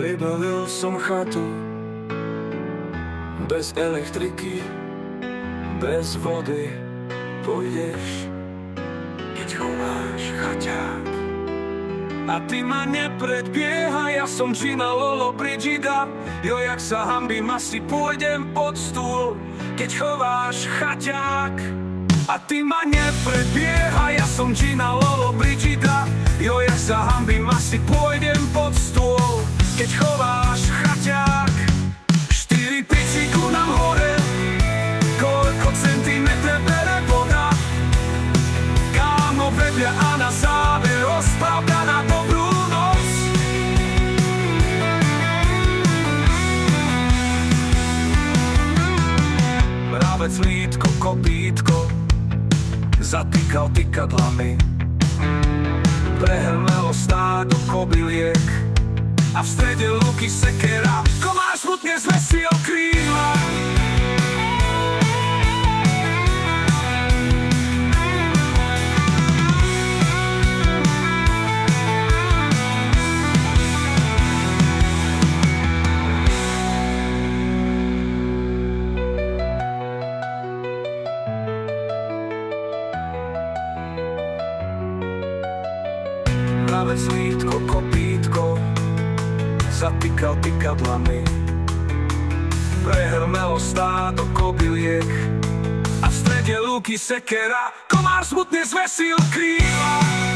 Vybavil som chatu bez elektriky, bez vody. Pôjdeš, keď chováš chaťák. A ty ma nepredbiehaj, ja som Gina Lolo Brigida. Jo, jak sa hambím, asi pôjdem pod stôl, keď chováš chaťák. A ty ma nepredbiehaj, ja som Gina Lolo Brigida. Jo, jak sa hambím, asi pôjdem pod stôl, keď chováš chaťák. 4 pičíku nám hore, koľko centimetre bere voda. Kámo vedľa a na záver rozprávka na dobrú noc. Mravec, lítko, kopítko zatýkal tykadlami. Prehrmelo stádo kobyliek a v strede lúky sekera. Komáš smutne zvesil krídla. Mravec, lítko, kopítko zatýkal tykadlami. Prehrmelo stádo kobyliek a v strede lúky sekera. Komár smutne zvesil krídla.